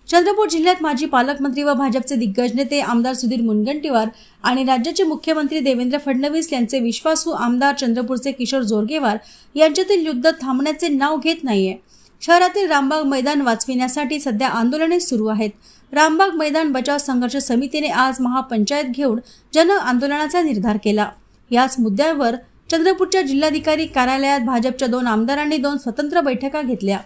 चंद्रपूर जिल्ह्यात माजी पालकमंत्री व भाजपचे दिग्गज नेते आमदार सुधीर मुनगंटीवार आणि राज्याचे मुख्यमंत्री देवेंद्र फडणवीस यांचे विश्वासू आमदार चंद्रपूरचे किशोर जोरगेवार यांच्यातील युद्ध थांबण्याचे नाव घेत नाहीये। शहरातील रामबाग मैदान वाचविण्यासाठी सध्या आंदोलने सुरू आहेत। रामबाग मैदान बचाव संघर्ष समितीने आज महापंचायत घेऊन जन आंदोलनाचा निर्धार केला। याच मुद्द्यावर चंद्रपूरच्या जिल्हाधिकारी कार्यालयात भाजपच्या 2 आमदारांनी 2 स्वतंत्र बैठका घेतल्या।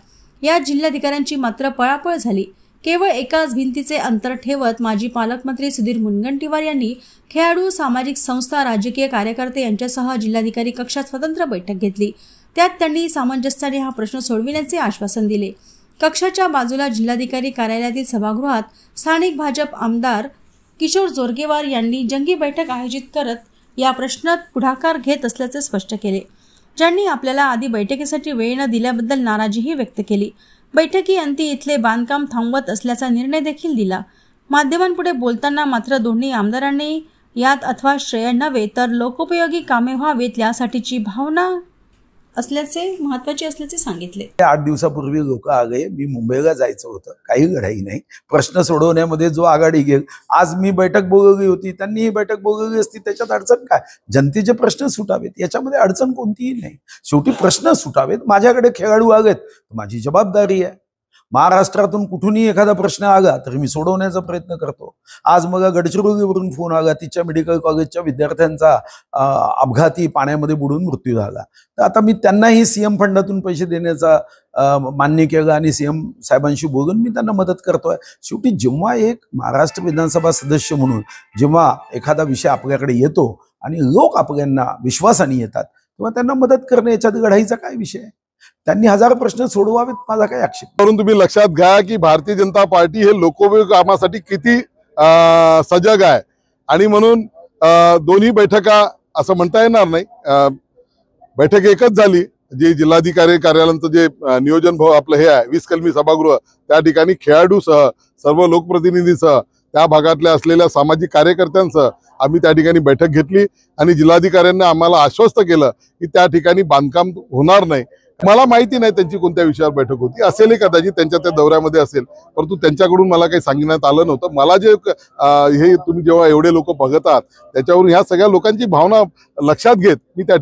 या जिल्हाधिकाऱ्यांची मात्र पळापळ झाली। केवळ एकाच भिंतीचे अंतर ठेवत माजी पालकमंत्री सुधीर मुनगंटीवार यांनी खेळाडू, सामाजिक संस्था, राजकीय कार्यकर्ते यांच्यासह जिल्हाधिकारी कक्षात स्वतंत्र बैठक घेतली। त्यात त्यांनी सामंजस्याने हा प्रश्न सोडविण्याचे आश्वासन दिले। कक्षाच्या बाजूला जिल्हाधिकारी कार्यालयातील सभागृहात स्थानिक भाजप आमदार किशोर जोरगेवार यांनी जंगी बैठक आयोजित करत या प्रश्नात पुढाकार घेत असल्याचे स्पष्ट केले। ज्यांनी आपल्याला आधी बैठकीसाठी वेळ न दिल्याबद्दल नाराजीही व्यक्त केली। बैठकीअंती इथले बांधकाम थांबवत असल्याचा निर्णय देखील दिला। माध्यमांपुढे बोलताना मात्र दोन्ही आमदारांनी यात अथवा श्रेय नव्हे तर लोकोपयोगी कामे व्हावेत यासाठीची भावना महत्त्वाची असल्याचे सांगितले। 8 दिवसापूर्वी लोक आले, मी मुंबईला जायचं होतं, काही घडाई नाही। प्रश्न सोडवण्यामध्ये जो आघाडी घेईल, आज मी बैठक बोलवली होती, त्यांनी ही बैठक बोलवली असती, त्याच्यात अडचण काय? जनतेचे प्रश्न सुटावेत, याच्यामध्ये अडचण कोणतीही नाही। शेवटी प्रश्न सुटावेत। माझ्याकडे खेळाडू आलेत, माझी जबाबदारी आहे। महाराष्ट्रातून कुठूनही एखादा प्रश्न आला तर मी सोडवण्याचा प्रयत्न करतो। आज मला गडचिरोलीवरून फोन आला, तिच्या मेडिकल कॉलेजच्या विद्यार्थ्यांचा अपघाती पाण्यामध्ये बुडून मृत्यू झाला। तर आता मी त्यांनाही सीएम फंडातून पैसे देण्याचा मान्य केलं आणि सीएम साहेबांशी बोलून मी त्यांना मदत करतोय। शेवटी जेव्हा एक महाराष्ट्र विधानसभा सदस्य म्हणून जेव्हा एखादा विषय आपल्याकडे येतो आणि लोक आपल्याला विश्वासाने येतात, तेव्हा त्यांना मदत करणे याच्यात लढाईचा काय विषय आहे? त्यांनी 1000 प्रश्न सोडवावेत, माझा काय आक्षेप। म्हणून तुम्ही लक्षात घ्या की भारतीय जनता पार्टी हे लोकोपयोगी कामासाठी किती सजग आहे आणि म्हणून दोन्ही बैठका असं म्हणता येणार नाही। बैठक एकच झाली, जे जिल्हाधिकारी कार्यालयाचं जे नियोजन आपलं हे आहे 20 कलमी सभागृह, त्या ठिकाणी खेळाडूसह सर्व लोकप्रतिनिधीसह त्या भागातल्या असलेल्या सामाजिक कार्यकर्त्यांसह आम्ही त्या ठिकाणी बैठक घेतली आणि जिल्हाधिकाऱ्यांनी आम्हाला आश्वस्त केलं की त्या ठिकाणी बांधकाम होणार नाही। मला माहिती नाही त्यांची कोणत्या विषयावर बैठक होती, असेल कदाचित त्यांच्या त्या दौऱ्यामध्ये असेल, परंतु त्यांच्याकडून मला काही सांगण्यात आलं नव्हतं। मला जे हे तुम्ही जेव्हा एवढे लोक बघतात त्याच्यावरून ह्या सगळ्या लोकांची भावना लक्षात घेत मी त्या